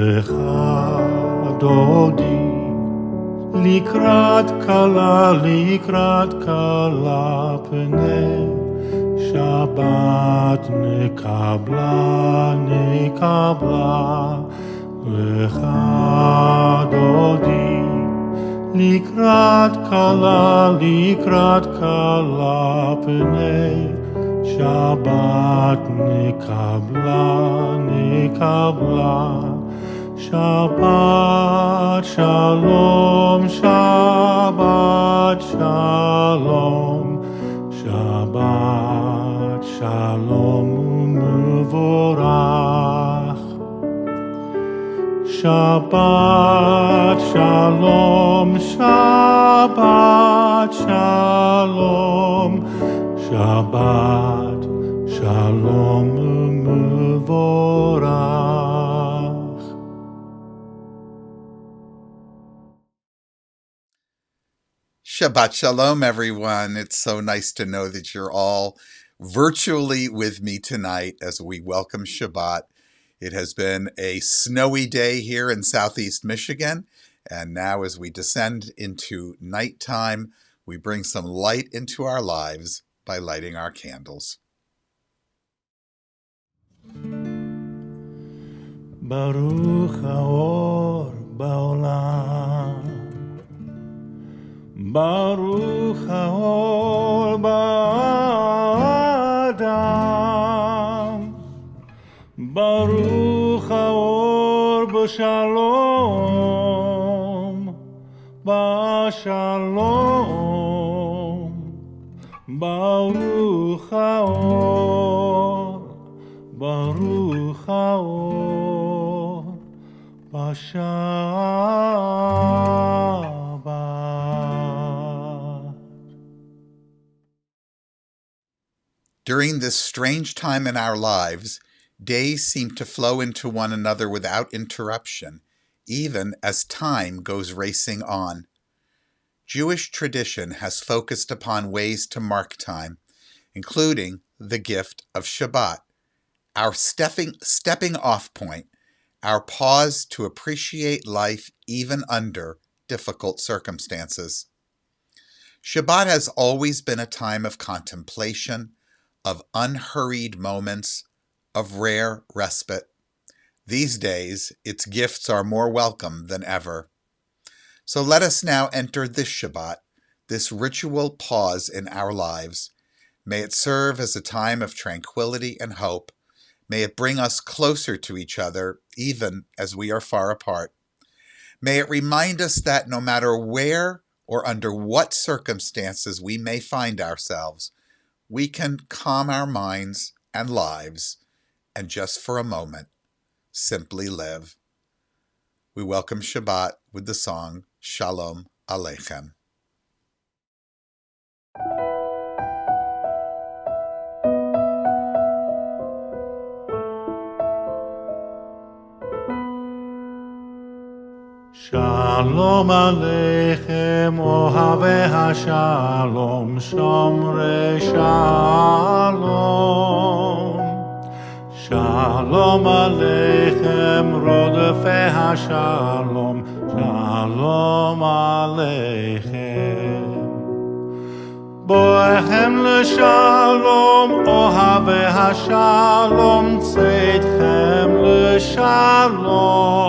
לך דודי, לקראת כלה פני שבת נקבלה לך דודי, לקראת כלה פני שבת נקבלה שבת שלום, שבת שלום, שבת שלום ומבורך, שבת שלום, שבת שלום, שבת שלום ומבורך. Shabbat Shalom, everyone. It's so nice to know that you're all virtually with me tonight as we welcome Shabbat. It has been a snowy day here in southeast Michigan, and now as we descend into nighttime, we bring some light into our lives by lighting our candles. Baruch haor ba'olam, Baruch haor ba'adam, Baruch haor b'shalom, b'shalom, Baruch haor, Baruch haor b'shabbat. During this strange time in our lives, days seem to flow into one another without interruption, even as time goes racing on. Jewish tradition has focused upon ways to mark time, including the gift of Shabbat, our stepping off point, our pause to appreciate life even under difficult circumstances. Shabbat has always been a time of contemplation, of unhurried moments, of rare respite. These days, its gifts are more welcome than ever. So let us now enter this Shabbat, this ritual pause in our lives. May it serve as a time of tranquility and hope. May it bring us closer to each other, even as we are far apart. May it remind us that no matter where or under what circumstances we may find ourselves, we can calm our minds and lives and just for a moment, simply live. We welcome Shabbat with the song Shalom Aleichem. Shalom Aleichem, Ohavei HaShalom, Shomrei Shalom. Shalom Aleichem, Rodefei HaShalom, Shalom Aleichem. Boechem l'shalom, Ohavei HaShalom, Tzedchem l'shalom.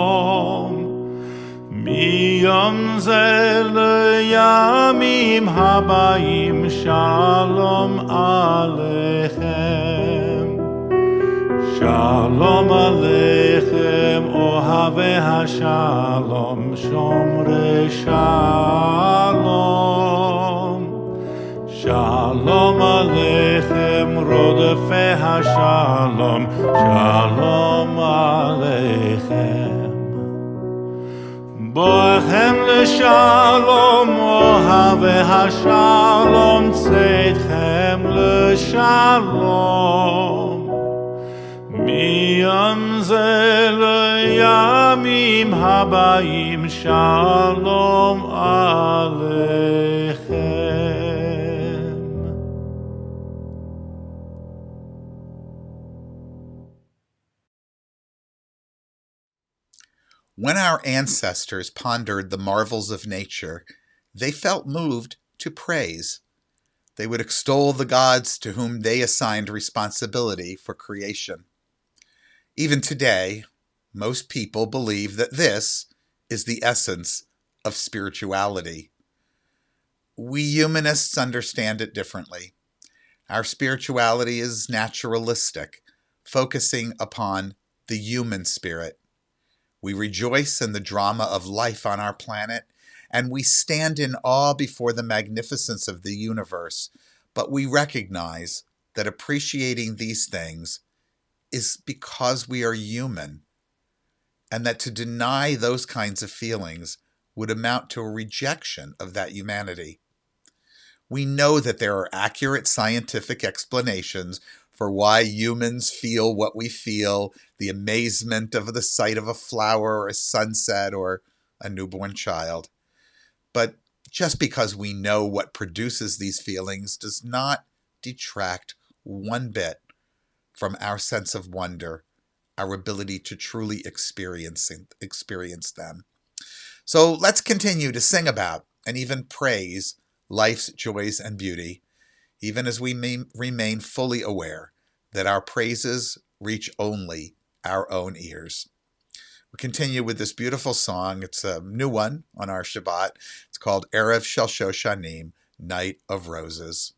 מיום זה לימים הבאים שלום עליכם, שלום עליכם אוהבי השלום, שומרי שלום, שלום עליכם רודפי השלום, שלום עליכם. בואכם לשלום, אוהבי השלום, צאתכם לשלום. מיום זה לימים הבאים, שלום עליכם. When our ancestors pondered the marvels of nature, they felt moved to praise. They would extol the gods to whom they assigned responsibility for creation. Even today, most people believe that this is the essence of spirituality. We humanists understand it differently. Our spirituality is naturalistic, focusing upon the human spirit. We rejoice in the drama of life on our planet, and we stand in awe before the magnificence of the universe, but we recognize that appreciating these things is because we are human, and that to deny those kinds of feelings would amount to a rejection of that humanity. We know that there are accurate scientific explanations for why humans feel what we feel, the amazement of the sight of a flower or a sunset or a newborn child. But just because we know what produces these feelings does not detract one bit from our sense of wonder, our ability to truly experience them. So let's continue to sing about and even praise life's joys and beauty, even as we remain fully aware that our praises reach only our own ears. We continue with this beautiful song. It's a new one on our Shabbat. It's called Erev Shel Shoshanim, Night of Roses.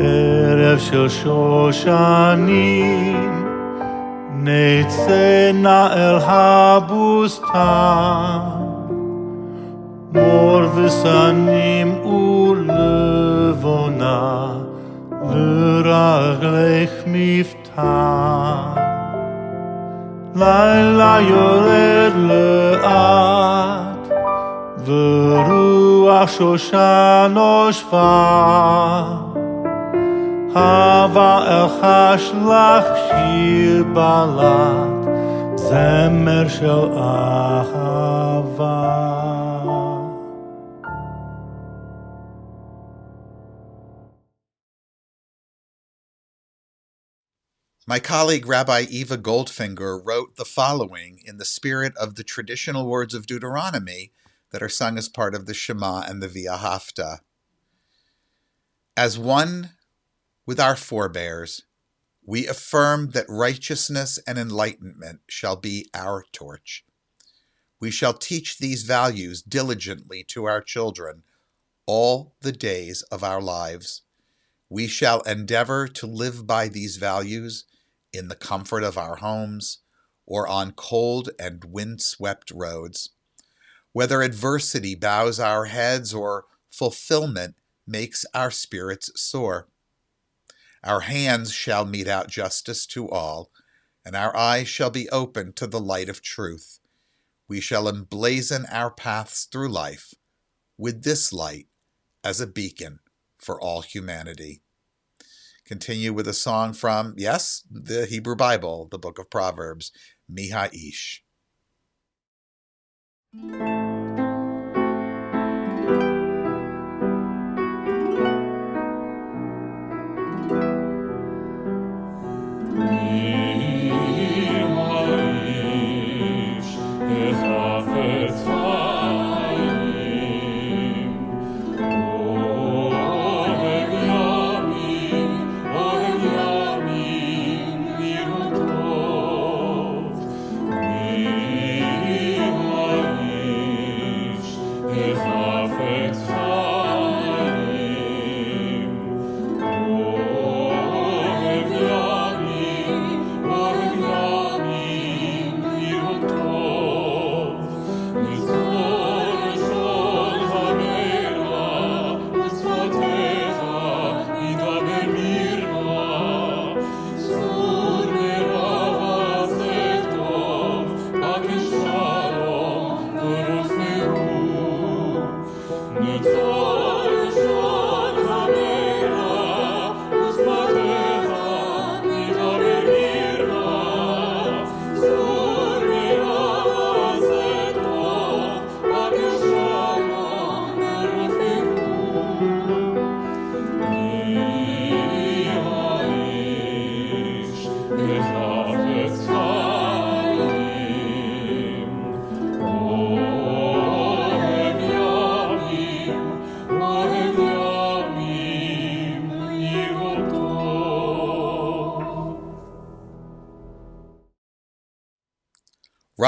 ערב של שושנים נצא נא אל הבוסתן מור וסנים ולבונה לרגלך מפתן לילה יורד לאט ורוח שושן נושבה הווה אלחש לך שיר בלט, זמר של אהבה. My colleague Rabbi Eva Goldfinger wrote the following in the spirit of the traditional words of Deuteronomy that are sung as part of the Shema and the V'ahavta. As one with our forebears, we affirm that righteousness and enlightenment shall be our torch. We shall teach these values diligently to our children all the days of our lives. We shall endeavor to live by these values in the comfort of our homes or on cold and wind-swept roads. Whether adversity bows our heads or fulfillment makes our spirits soar. Our hands shall mete out justice to all, and our eyes shall be open to the light of truth. We shall emblazon our paths through life with this light as a beacon for all humanity. Continue with a song from, yes, the Hebrew Bible, the book of Proverbs, Mi Ha'ish.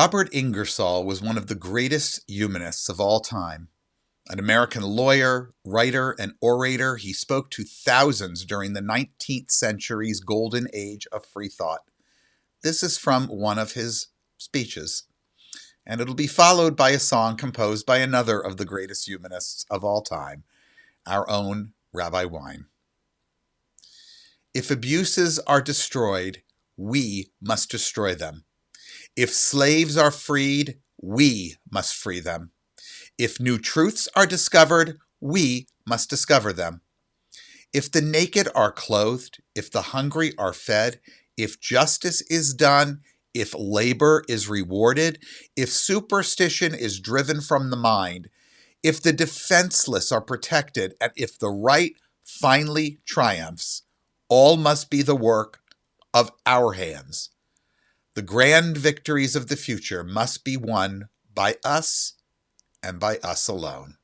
Robert Ingersoll was one of the greatest humanists of all time. An American lawyer, writer, and orator, he spoke to thousands during the 19th century's golden age of free thought. This is from one of his speeches, and it'll be followed by a song composed by another of the greatest humanists of all time, our own Rabbi Wein. If abuses are destroyed, we must destroy them. If slaves are freed, we must free them. If new truths are discovered, we must discover them. If the naked are clothed, if the hungry are fed, if justice is done, if labor is rewarded, if superstition is driven from the mind, if the defenseless are protected, and if the right finally triumphs, all must be the work of our hands. The grand victories of the future must be won by us and by us alone.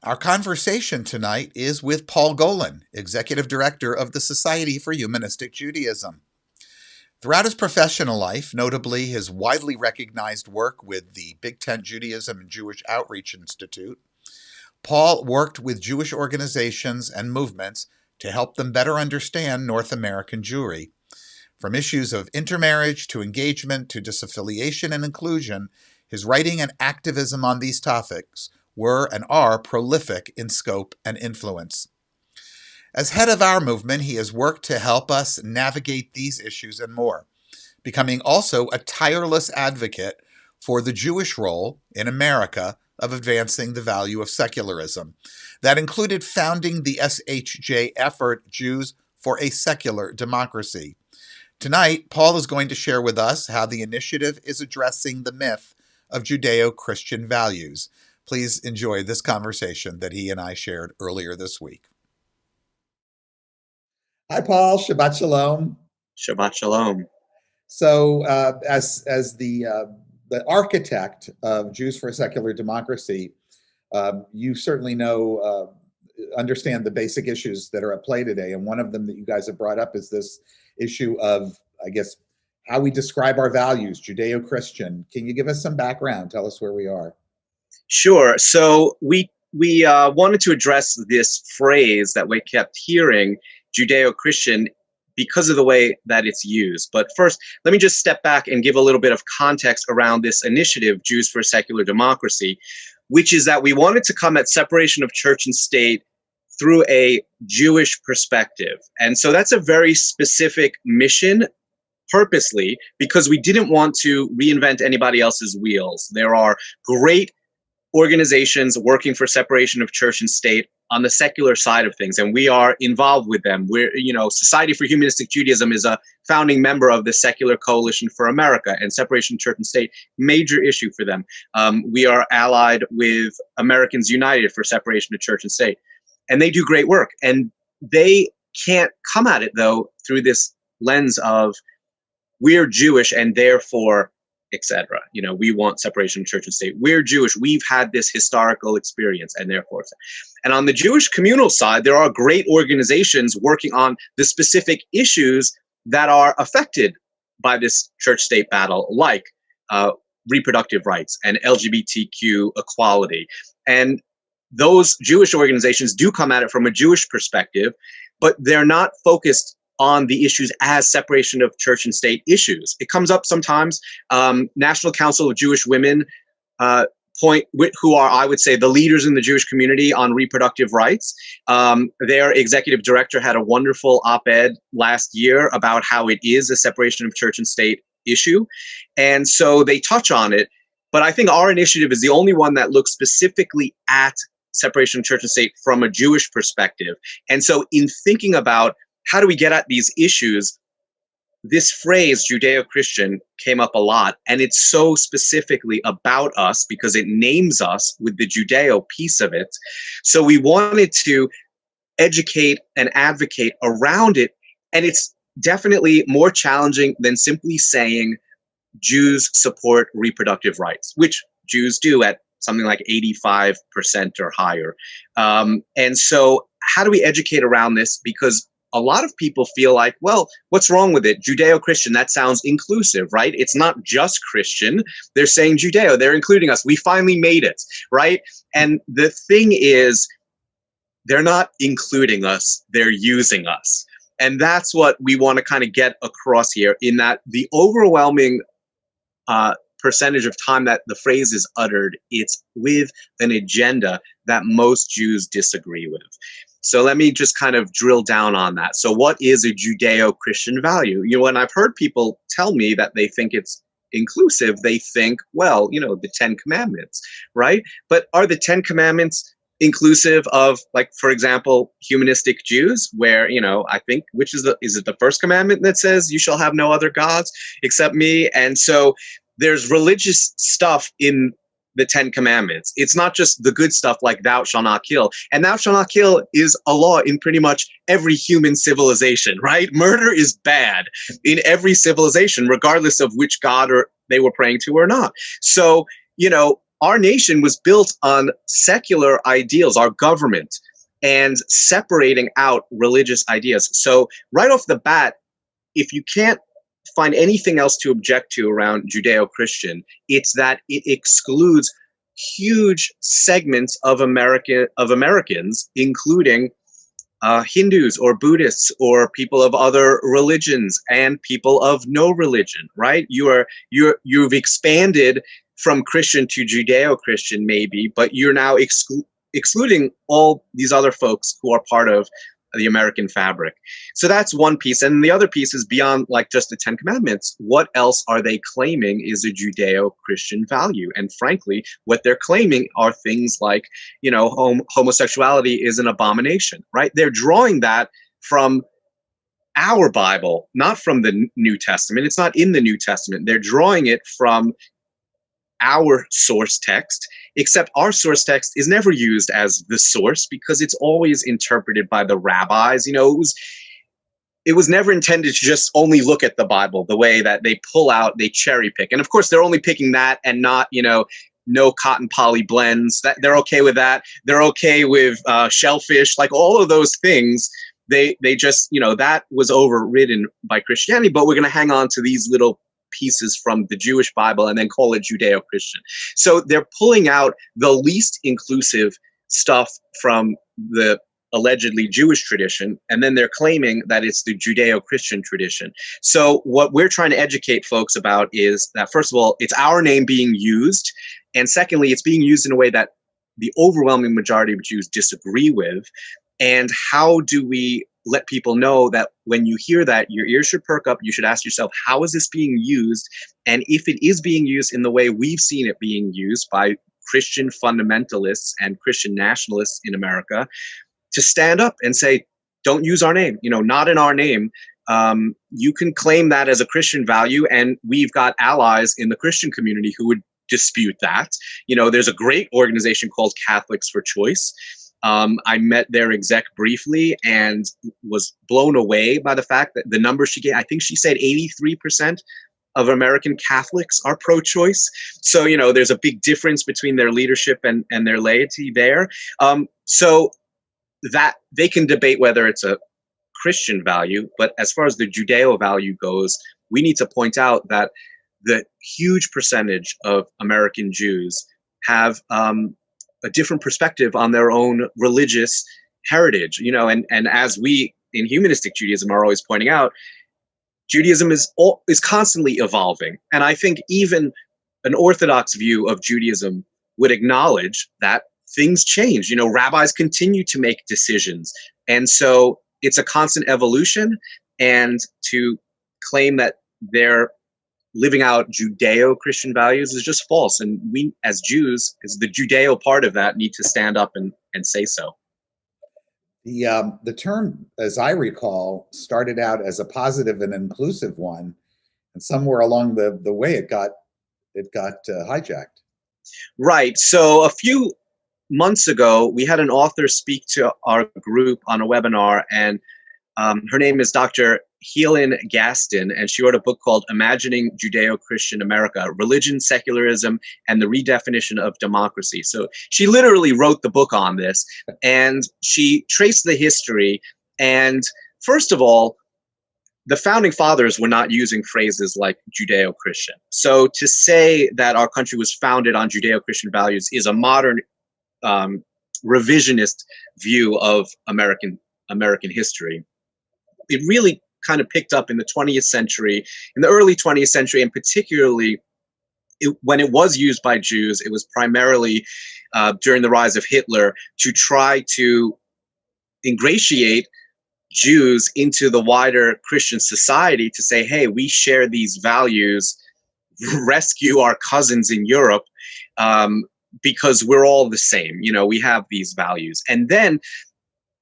Our conversation tonight is with Paul Golan, Executive Director of the Society for Humanistic Judaism. Throughout his professional life, notably his widely recognized work with the Big Tent Judaism and Jewish Outreach Institute, Paul worked with Jewish organizations and movements to help them better understand North American Jewry. From issues of intermarriage to engagement to disaffiliation and inclusion, his writing and activism on these topics were and are prolific in scope and influence. As head of our movement, he has worked to help us navigate these issues and more, becoming also a tireless advocate for the Jewish role in America of advancing the value of secularism. That included founding the SHJ effort, Jews for a Secular Democracy. Tonight, Paul is going to share with us how the initiative is addressing the myth of Judeo-Christian values. Please enjoy this conversation that he and I shared earlier this week. Hi, Paul. Shabbat Shalom. Shabbat Shalom. So, as the architect of Jews for a Secular Democracy, you certainly understand the basic issues that are at play today. And one of them that you guys have brought up is this issue of, I guess, how we describe our values, Judeo-Christian. Can you give us some background? Tell us where we are. Sure. So we wanted to address this phrase that we kept hearing, Judeo-Christian, because of the way that it's used. But first, let me just step back and give a little bit of context around this initiative, Jews for a Secular Democracy, which is that we wanted to come at separation of church and state through a Jewish perspective. And so that's a very specific mission, purposely, because we didn't want to reinvent anybody else's wheels. There are great organizations working for separation of church and state on the secular side of things, and we are involved with them. Society for Humanistic Judaism is a founding member of the Secular Coalition for America, and separation of church and state, major issue for them. We are allied with Americans United for separation of church and state, and they do great work. And they can't come at it, though, through this lens of we're Jewish and therefore etc. We want separation of church and state. We're Jewish. We've had this historical experience, and therefore. And on the Jewish communal side, there are great organizations working on the specific issues that are affected by this church-state battle, like reproductive rights and LGBTQ equality. And those Jewish organizations do come at it from a Jewish perspective, but they're not focused on the issues as separation of church and state issues. It comes up sometimes. National Council of Jewish Women who are, I would say, the leaders in the Jewish community on reproductive rights. Their executive director had a wonderful op-ed last year about how it is a separation of church and state issue. And so they touch on it. But I think our initiative is the only one that looks specifically at separation of church and state from a Jewish perspective. And so in thinking about how do we get at these issues, this phrase Judeo-Christian came up a lot, and it's so specifically about us because it names us with the Judeo piece of it. So we wanted to educate and advocate around it, and it's definitely more challenging than simply saying Jews support reproductive rights, which Jews do at something like 85% or higher. And so how do we educate around this? Because a lot of people feel like, well, what's wrong with it? Judeo-Christian, that sounds inclusive, right? It's not just Christian. They're saying Judeo, they're including us. We finally made it, right? And the thing is, they're not including us, they're using us. And that's what we want to kind of get across here, in that the overwhelming percentage of time that the phrase is uttered, it's with an agenda that most Jews disagree with. So let me just kind of drill down on that. So what is a Judeo-Christian value? You know, when I've heard people tell me that they think it's inclusive, they think, well, you know, the 10 Commandments, right? But are the 10 Commandments inclusive of, like, for example, humanistic Jews, where, you know, I think, is it the first commandment that says you shall have no other gods except me? And so there's religious stuff in the 10 Commandments. It's not just the good stuff like thou shalt not kill. And thou shalt not kill is a law in pretty much every human civilization, right? Murder is bad in every civilization, regardless of which god or they were praying to or not. So, you know, our nation was built on secular ideals, our government, and separating out religious ideas. So right off the bat, if you can't find anything else to object to around Judeo-Christian, it's that it excludes huge segments of Americans, including Hindus or Buddhists or people of other religions and people of no religion, right? You've expanded from Christian to Judeo-Christian maybe, but you're now excluding all these other folks who are part of the American fabric. So that's one piece. And the other piece is beyond like just the 10 Commandments. What else are they claiming is a Judeo-Christian value? And frankly, what they're claiming are things like, you know, homosexuality is an abomination, right? They're drawing that from our Bible, not from the New Testament. It's not in the New Testament. They're drawing it from our source text, except our source text is never used as the source because it's always interpreted by the rabbis. You know, it was never intended to just only look at the Bible the way that they pull out, they cherry pick. And of course, they're only picking that and not, you know, no cotton poly blends. That they're okay with that. They're okay with shellfish, like all of those things. They just, you know, that was overridden by Christianity, but we're going to hang on to these little pieces from the Jewish Bible and then call it Judeo-Christian. So they're pulling out the least inclusive stuff from the allegedly Jewish tradition, and then they're claiming that it's the Judeo-Christian tradition. So what we're trying to educate folks about is that, first of all, it's our name being used, and secondly, it's being used in a way that the overwhelming majority of Jews disagree with. And how do we let people know that when you hear that, your ears should perk up, you should ask yourself, how is this being used? And if it is being used in the way we've seen it being used by Christian fundamentalists and Christian nationalists in America, to stand up and say, don't use our name, you know, not in our name. You can claim that as a Christian value, and we've got allies in the Christian community who would dispute that. You know, there's a great organization called Catholics for Choice. I met their exec briefly and was blown away by the fact that the number she gave, I think she said 83% of American Catholics are pro-choice. So, you know, there's a big difference between their leadership and their laity there. So that they can debate whether it's a Christian value, but as far as the Judeo value goes, we need to point out that the huge percentage of American Jews have a different perspective on their own religious heritage, and as we in humanistic Judaism are always pointing out, Judaism is constantly evolving. And I think even an Orthodox view of Judaism would acknowledge that things change. Rabbis continue to make decisions. And so it's a constant evolution. And to claim that they're living out Judeo-Christian values is just false. And we, as Jews, as the Judeo part of that, need to stand up and say so. The term, as I recall, started out as a positive and inclusive one, and somewhere along the way it got hijacked. Right. So a few months ago, we had an author speak to our group on a webinar, and her name is Dr. Helen Gaston, and she wrote a book called Imagining Judeo-Christian America, Religion, Secularism, and the Redefinition of Democracy. So she literally wrote the book on this, and she traced the history. And first of all, the founding fathers were not using phrases like Judeo-Christian. So to say that our country was founded on Judeo-Christian values is a modern revisionist view of American history. It really kind of picked up in the 20th century, in the early 20th century, and particularly when it was used by Jews, it was primarily during the rise of Hitler to try to ingratiate Jews into the wider Christian society, to say, hey, we share these values, rescue our cousins in Europe, because we're all the same. We have these values. And then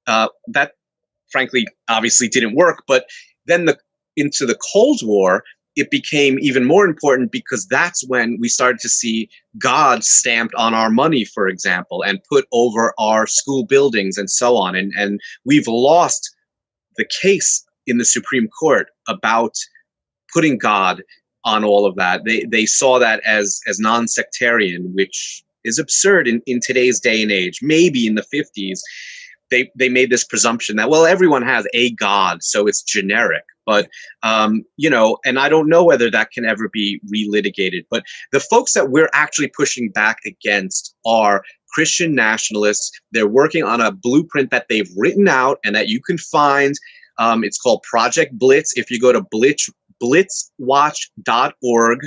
that, frankly, obviously didn't work. But then into the Cold War, it became even more important, because that's when we started to see God stamped on our money, for example, and put over our school buildings and so on. And we've lost the case in the Supreme Court about putting God on all of that. They saw that as non-sectarian, which is absurd in today's day and age. Maybe in the 50s, they made this presumption that, well, everyone has a God, so it's generic. But, and I don't know whether that can ever be relitigated. But the folks that we're actually pushing back against are Christian nationalists. They're working on a blueprint that they've written out and that you can find. It's called Project Blitz. If you go to blitzwatch.org,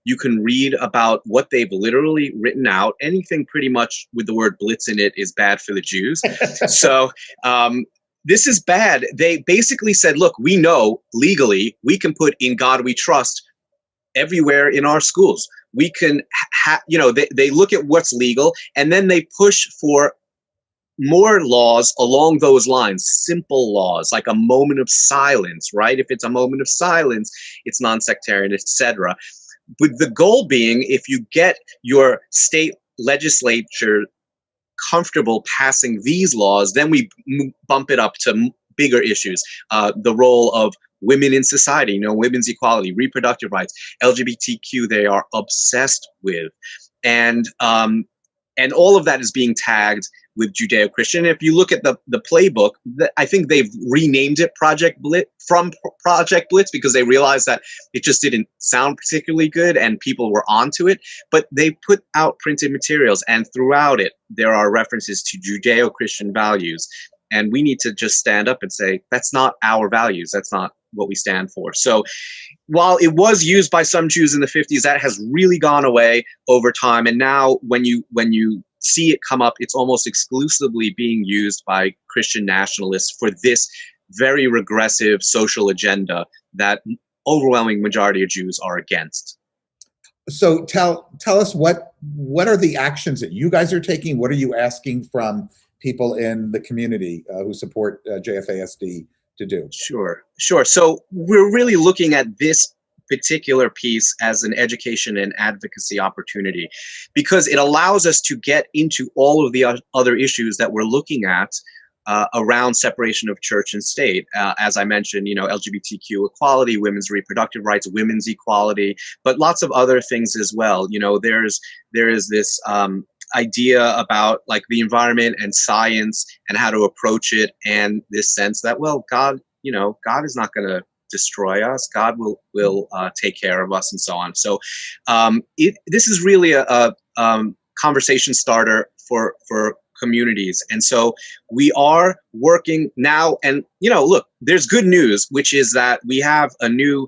you can read about what they've literally written out. Anything pretty much with the word blitz in it is bad for the Jews. So this is bad. They basically said, look, we know legally we can put "In God We Trust" everywhere in our schools. We can, they look at what's legal, and then they push for more laws along those lines, simple laws, like a moment of silence, right? If it's a moment of silence, it's non-sectarian, etc. With the goal being, if you get your state legislature comfortable passing these laws, then we bump it up to bigger issues. The role of women in society, women's equality, reproductive rights, LGBTQ, they are obsessed with. And all of that is being tagged with Judeo-Christian. If you look at the playbook, I think they've renamed it Project Blitz because they realized that it just didn't sound particularly good and people were onto it. But they put out printed materials, and throughout it, there are references to Judeo-Christian values. And we need to just stand up and say, that's not our values. That's not what we stand for. So while it was used by some Jews in the 50s, that has really gone away over time. And now when you see it come up, it's almost exclusively being used by Christian nationalists for this very regressive social agenda that overwhelming majority of Jews are against. So tell us what are the actions that you guys are taking? What are you asking from people in the community who support JFASD to do? Sure. So we're really looking at this particular piece as an education and advocacy opportunity, because it allows us to get into all of the other issues that we're looking at around separation of church and state. As I mentioned, LGBTQ equality, women's reproductive rights, women's equality, but lots of other things as well. there is this idea about like the environment and science and how to approach it, and this sense that, well, God is not going to destroy us. God will take care of us, and so on. So this is really a conversation starter for communities. And so we are working now. And, look, there's good news, which is that we have a new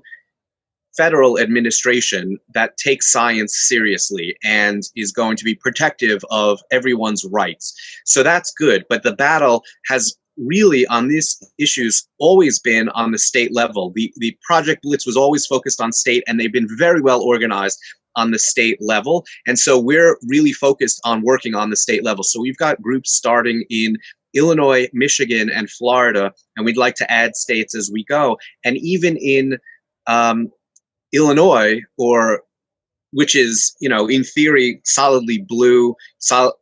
federal administration that takes science seriously and is going to be protective of everyone's rights. So that's good. But the battle has really on these issues always been on the state level. The Project Blitz was always focused on state, and they've been very well organized on the state level. And so we're really focused on working on the state level. So we've got groups starting in Illinois, Michigan, and Florida, and we'd like to add states as we go. And even in Illinois, which is, in theory, solidly blue,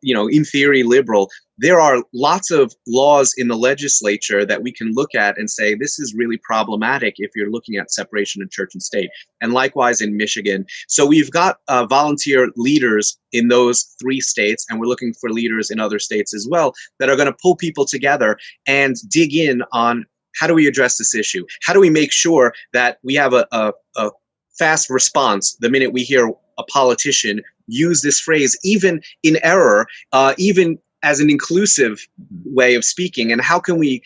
in theory, liberal, there are lots of laws in the legislature that we can look at and say, this is really problematic if you're looking at separation of church and state. And likewise in Michigan. So we've got volunteer leaders in those 3 states, and we're looking for leaders in other states as well that are going to pull people together and dig in on how do we address this issue? How do we make sure that we have a fast response the minute we hear a politician use this phrase, even in error, even as an inclusive way of speaking? And how can we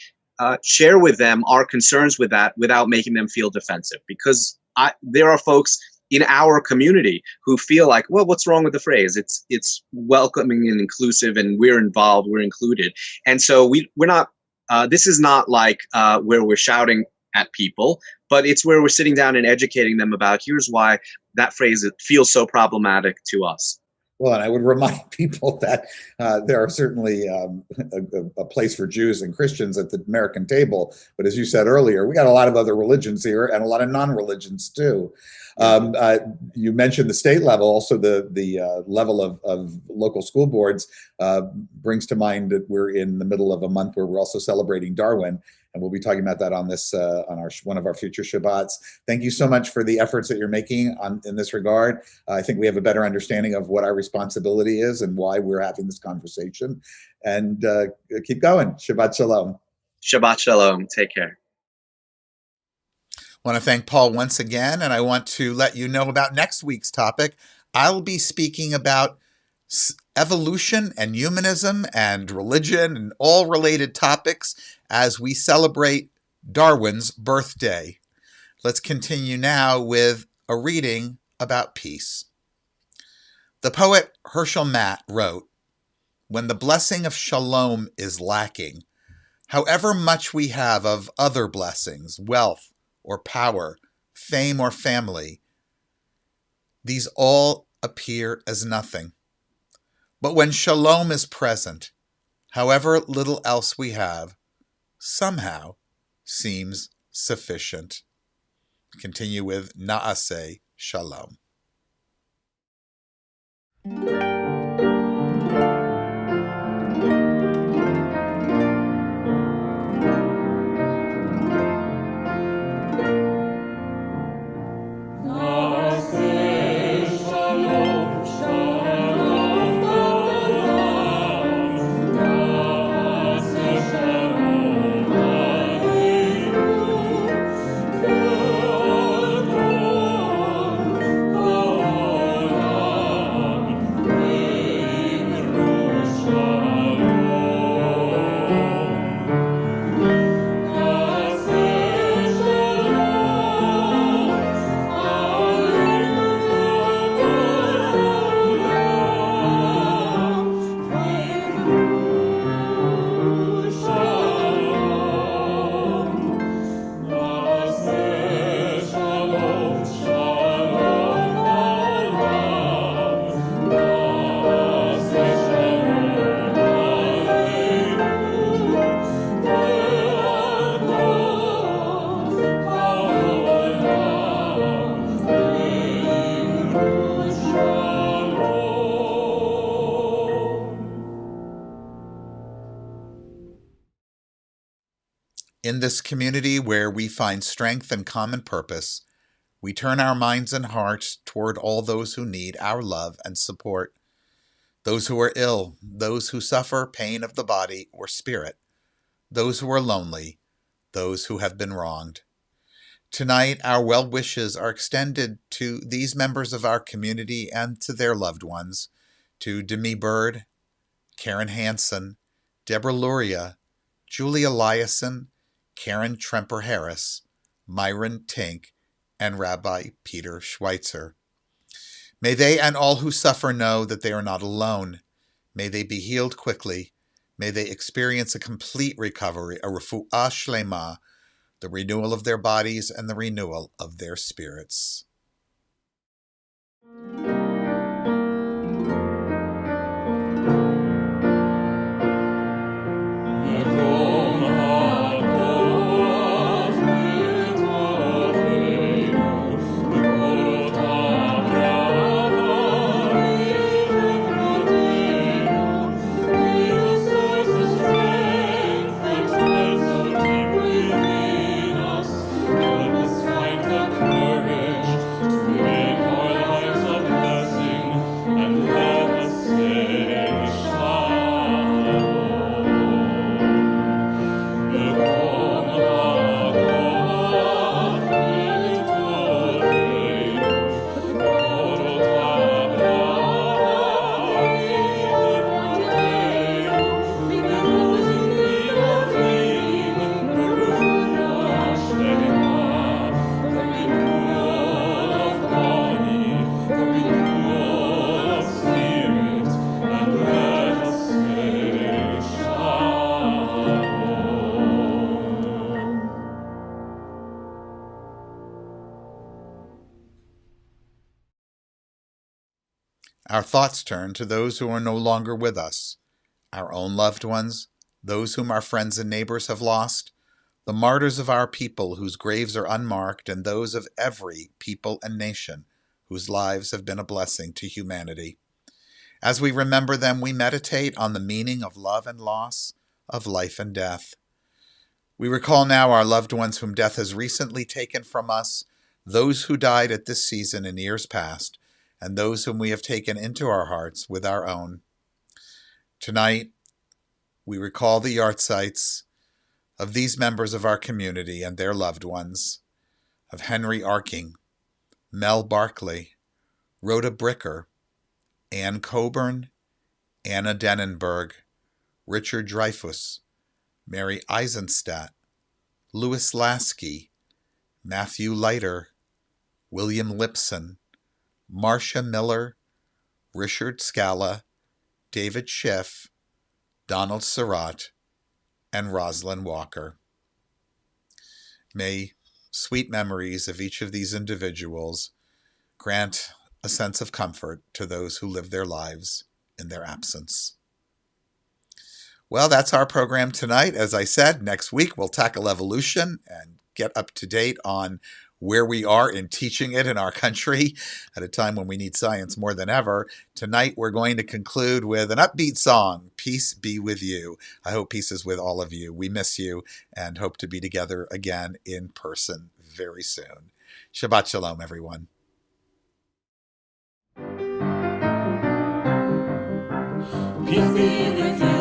share with them our concerns with that without making them feel defensive? Because there are folks in our community who feel like, well, what's wrong with the phrase? It's welcoming and inclusive, and we're involved, we're included. And so we're not, this is not like where we're shouting at people, but it's where we're sitting down and educating them about, here's why that phrase feels so problematic to us. Well, and I would remind people that there are certainly a place for Jews and Christians at the American table. But as you said earlier, we got a lot of other religions here and a lot of non-religions too. You mentioned the state level, also the level of local school boards brings to mind that we're in the middle of a month where we're also celebrating Darwin. And we'll be talking about that on this on one of our future Shabbats. Thank you so much for the efforts that you're making in this regard. I think we have a better understanding of what our responsibility is and why we're having this conversation. And keep going. Shabbat Shalom. Shabbat Shalom. Take care. I want to thank Paul once again, and I want to let you know about next week's topic. I'll be speaking about evolution and humanism and religion and all related topics as we celebrate Darwin's birthday. Let's continue now with a reading about peace. The poet Herschel Matt wrote, "When the blessing of shalom is lacking, however much we have of other blessings, wealth or power, fame or family, these all appear as nothing. But when shalom is present, however little else we have, somehow seems sufficient." Continue with Naaseh Shalom. In this community where we find strength and common purpose, we turn our minds and hearts toward all those who need our love and support, those who are ill, those who suffer pain of the body or spirit, those who are lonely, those who have been wronged. Tonight, our well wishes are extended to these members of our community and to their loved ones, to Demi Bird, Karen Hansen, Deborah Luria, Julie Eliason, Karen Tremper-Harris, Myron Tink, and Rabbi Peter Schweitzer. May they and all who suffer know that they are not alone. May they be healed quickly. May they experience a complete recovery, a refuah shlema, the renewal of their bodies and the renewal of their spirits. Our thoughts turn to those who are no longer with us, our own loved ones, those whom our friends and neighbors have lost, the martyrs of our people whose graves are unmarked, and those of every people and nation whose lives have been a blessing to humanity. As we remember them, we meditate on the meaning of love and loss, of life and death. We recall now our loved ones whom death has recently taken from us, those who died at this season in years past, and those whom we have taken into our hearts with our own. Tonight, we recall the yahrzeits of these members of our community and their loved ones, of Henry Arking, Mel Barkley, Rhoda Bricker, Ann Coburn, Anna Dennenberg, Richard Dreyfus, Mary Eisenstadt, Louis Lasky, Matthew Leiter, William Lipson, Marcia Miller, Richard Scala, David Schiff, Donald Surratt, and Rosalind Walker. May sweet memories of each of these individuals grant a sense of comfort to those who live their lives in their absence. Well, that's our program tonight. As I said, next week we'll tackle evolution and get up to date on where we are in teaching it in our country at a time when we need science more than ever. Tonight we're going to conclude with an upbeat song, Peace Be With You. I hope peace is with all of you. We miss you and hope to be together again in person very soon. Shabbat Shalom, everyone. Peace be with you.